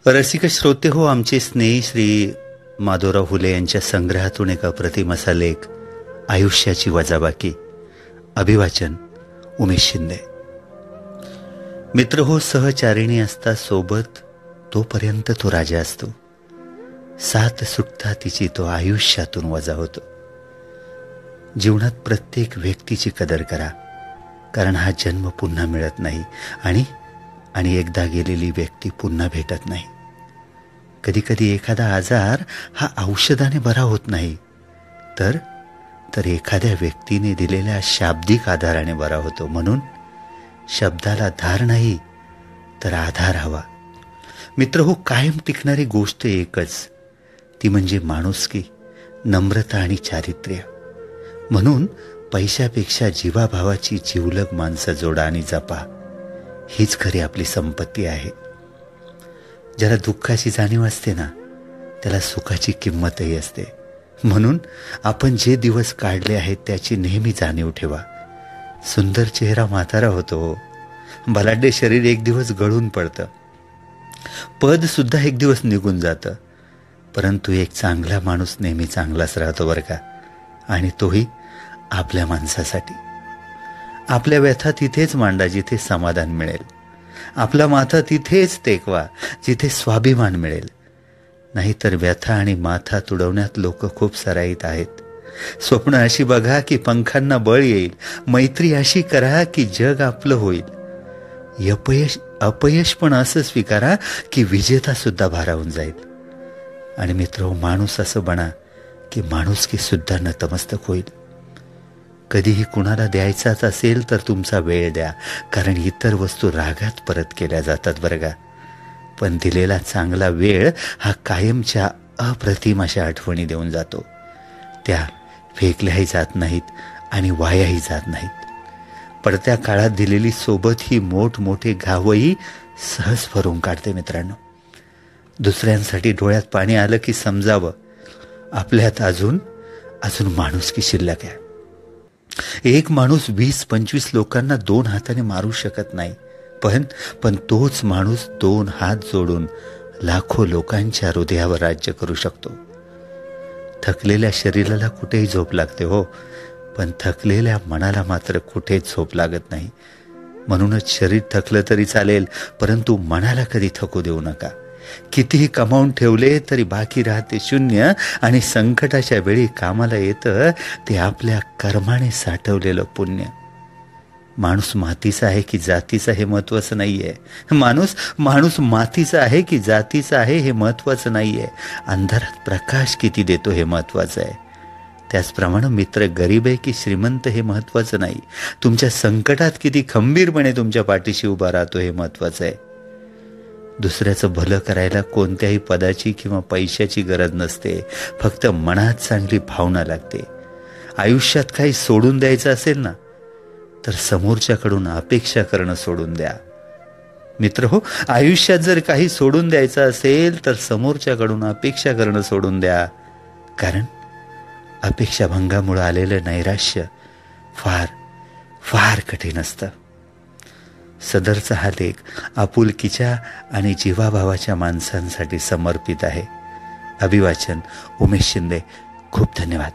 रसिक श्रोते हो, आमचे स्नेही श्री माधवराव हुले यांच्या संग्रहातून एक अप्रतिम असा लेख, आयुष्याची वजाबाकी. अभिवाचन उमेश शिंदे. मित्र हो, सहचारिणी असता सोबत तोपर्यंत तो राजा असतो. साथ सुटता तिची तो आयुष्यातून वजा होतो. जीवनात प्रत्येक व्यक्तीची कदर करा, कारण हा जन्म पुन्हा मिळत नाही आणि एकदा गेलेली व्यक्ती पुन्हा भेटत नाही. कधी कधी एखादा आजार हा औषधाने बरा होत नाही, तर एखाद्या व्यक्तीने दिलेल्या शाब्दिक आधाराने बरा होतो. म्हणून शब्दाला धार नाही तर आधार हवा. मित्र हो, कायम टिकणारी गोष्ट एकच, ती म्हणजे माणुसकी, नम्रता आणि चारित्र्य. म्हणून पैशापेक्षा जीवाभावाची जिवलग माणसं जोडा आणि जपा. हीच खरी आपली संपत्ती आहे. ज्याला दुःखाची जाणीव असते ना, त्याला सुखाची किंमतही असते. म्हणून आपण जे दिवस काढले आहेत त्याची नेहमी जाणीव ठेवा. सुंदर चेहरा म्हातारा होतो, बलाढ्य शरीर एक दिवस गळून पडतं, पद सुद्धा एक दिवस निघून जातं, परंतु एक चांगला माणूस नेहमी चांगलाच राहतो बरं का. आणि तोही आपल्या माणसासाठी. आपल्या व्यथा तिथेच मांडा जिथे समाधान मिळेल. आपला माथा तिथेच टेकवा जिथे स्वाभिमान मिळेल. नाहीतर व्यथा आणि माथा तुडवण्यात लोक खूप सराईत आहेत. स्वप्न अशी बघा की पंखांना बळ येईल. मैत्री अशी करा की जग आपलं होईल. अपयश पण असं स्वीकारा की विजेता सुद्धा भारावून जाईल. आणि मित्र, माणूस असं बना की माणुसकी सुद्धा नतमस्तक होईल. कधीही कुणाला द्यायचाच असेल तर तुमचा वेळ द्या, कारण इतर वस्तू रागात परत केल्या जातात बरं का. पण दिलेला चांगला वेळ हा कायमच्या अप्रतिम अशा आठवणी देऊन जातो. त्या फेकल्याही जात नाहीत आणि वायाही जात नाहीत. पडत्या काळात दिलेली सोबत ही मोठमोठे घावही सहज भरून काढते. मित्रांनो, दुसऱ्यांसाठी डोळ्यात पाणी आलं की समजावं, आपल्यात अजून माणुसकी शिल्लक आहे. एक माणूस 20-25 लोकांना 2 हाताने मारू शकत नाही, पण तोच माणूस 2 हात जोडून लाखो लोकांच्या हृदयावर राज्य करू शकतो. थकलेल्या शरीराला कुठेही झोप लागते हो, पण थकलेल्या मनाला मात्र कुठेच झोप लागत नाही. म्हणूनच शरीर थकलं तरी चालेल, परंतु मनाला कधी थकू देऊ नका. कितीही कमावून ठेवले तरी बाकी राहते शून्य, आणि संकटाच्या वेळी कामाला येतं ते आपल्या कर्माने साठवलेलं पुण्य. माणूस मातीचा आहे की जातीचा हे महत्वाचं नाहीये. माणूस मातीचा आहे की जातीचा आहे हे महत्वाचं नाहीये. अंधारात प्रकाश किती देतो हे महत्वाचं आहे. त्याचप्रमाणे मित्र गरीब आहे की श्रीमंत हे महत्वाचं नाही. तुमच्या संकटात किती खंबीरपणे तुमच्या पाठीशी उभा राहतो हे महत्वाचं आहे. दुसऱ्याचं भलं करायला कोणत्याही पदाची किंवा पैशाची गरज नसते, फक्त मनात चांगली भावना लागते. आयुष्यात काही सोडून द्यायचं असेल ना, तर समोरच्याकडून अपेक्षा करणं सोडून द्या. मित्र हो, आयुष्यात जर काही सोडून द्यायचं असेल तर समोरच्याकडून अपेक्षा करणं सोडून द्या. कारण अपेक्षाभंगामुळे आलेलं नैराश्य फार फार कठीण असतं. सदरचा हा लेख आपुलकीच्या आणि जीवाभावाच्या माणसांसाठी समर्पित आहे. अभिवाचन उमेश शिंदे. खूप धन्यवाद.